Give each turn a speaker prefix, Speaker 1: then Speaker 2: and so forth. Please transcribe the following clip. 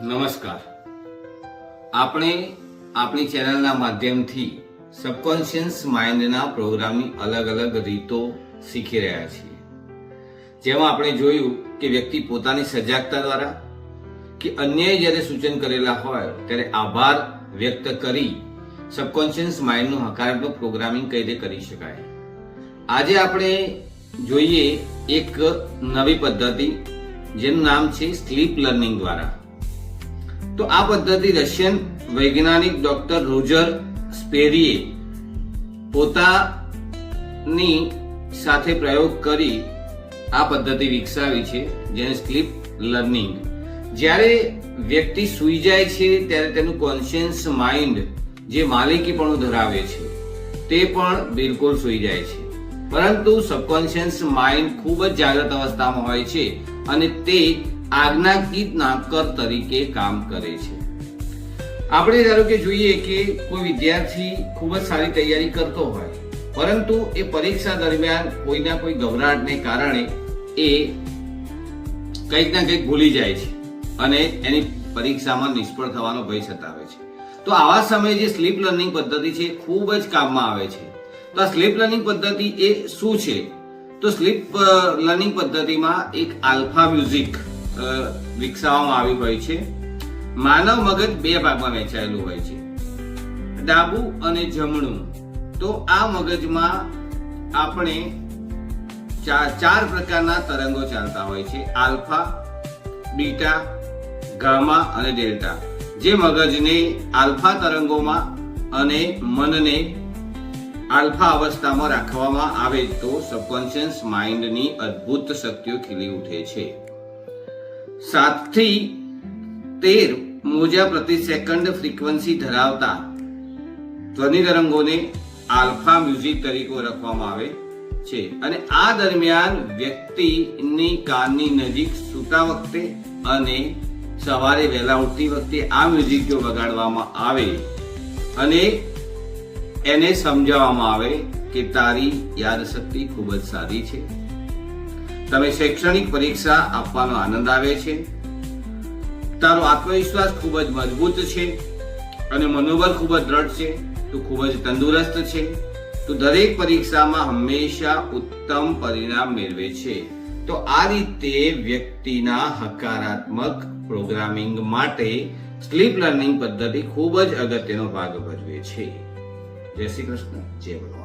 Speaker 1: નમસ્કાર. આપણે આપણી ચેનલના માધ્યમથી સબકોન્શિયસ માઇન્ડના પ્રોગ્રામની અલગ અલગ રીતો શીખી રહ્યા છીએ. જેમાં આપણે જોયું કે વ્યક્તિ પોતાની સજાગતા દ્વારા કે અન્યએ જ્યારે સૂચન કરેલા હોય ત્યારે આભાર વ્યક્ત કરી સબકોન્શિયસ માઇન્ડનું હકારાત્મક પ્રોગ્રામિંગ કઈ રીતે કરી શકાય. આજે આપણે જોઈએ એક નવી પદ્ધતિ જેનું નામ છે સ્લીપ લર્નિંગ દ્વારા. તો આ પદ્ધતિ રશિયન વૈજ્ઞાનિક ડોક્ટર રોજર સ્પેરીએ પોતાની સાથે પ્રયોગ કરી આ પદ્ધતિ વિકસાવી છે, જેને સ્લીપ લર્નિંગ. જ્યારે વ્યક્તિ સૂઈ જાય છે ત્યારે તેનું કોન્શિયસ માઇન્ડ જે માલિકીપણું ધરાવે છે તે પણ બિલકુલ સૂઈ જાય છે, પરંતુ સબકોન્શિયસ માઇન્ડ ખૂબ જ જાગ્રત અવસ્થામાં હોય છે અને તે આજ્ઞાકીત નાકર તરીકે કામ કરે છે. આપણે ધારો કે જોઈએ કે કોઈ વિદ્યાર્થી ખૂબ જ સારી તૈયારી કરતો હોય, પરંતુ એ પરીક્ષા દરમિયાન કોઈના કોઈ ગભરાટને કારણે એ કંઈક ના કંઈક ભૂલી જાય છે અને એની પરીક્ષામાં નિષ્ફળ થવાનો ભય સતાવે છે. તો આવા સમયે જે સ્લીપ લર્નિંગ પદ્ધતિ છે ખૂબ જ કામમાં આવે છે. તો આ સ્લીપ લર્નિંગ પદ્ધતિ એ શું છે? તો સ્લીપ લર્નિંગ પદ્ધતિમાં એક આલ્ફા મ્યુઝિક વિકસાવવામાં આવી હોય છે. માનવ મગજ બે ભાગમાં વહેંચાયેલું હોય છે, ડાબું અને જમણું. તો આ મગજમાં આપણે ચાર પ્રકારના તરંગો ચાલતા હોય છે: આલ્ફા, બીટા, ગામા અને ડેલ્ટા. જે મગજને આલ્ફા તરંગોમાં અને મનને આલ્ફા અવસ્થામાં રાખવામાં આવે તો સબકોન્શિયસ માઇન્ડની અદ્ભુત શક્તિઓ ખીલી ઉઠે છે. 7 થી 13 મોજા પ્રતિ સેકન્ડ ફ્રીક્વન્સી ધરાવતા ધ્વનિ તરંગોને આલ્ફા મ્યુઝિક તરીકે ઓળખવામાં આવે છે અને આ દરમિયાન વ્યક્તિની કાનની નજીક સૂતા વખતે અને સવારે વહેલા ઉઠતી વખતે આ મ્યુઝિક જો વગાડવામાં આવે અને એને સમજાવવામાં આવે કે તારી યાદશક્તિ ખૂબ જ સારી છે, તમે શૈક્ષણિક પરીક્ષા આપવાનો આનંદ આવે છે, તારો આત્મવિશ્વાસ ખૂબ જ મજબૂત છે અને મનોબળ ખૂબ જ દ્રઢ છે, તું ખૂબ જ તંદુરસ્ત છે, તું દરેક પરીક્ષામાં હંમેશા ઉત્તમ પરિણામ મેળવે છે. તો આ રીતે વ્યક્તિના હકારાત્મક પ્રોગ્રામિંગ માટે સ્લીપ લર્નિંગ પદ્ધતિ ખૂબ જ અગત્યનો ભાગ ભજવે છે. જય શ્રી કૃષ્ણ, જય ભગવાન.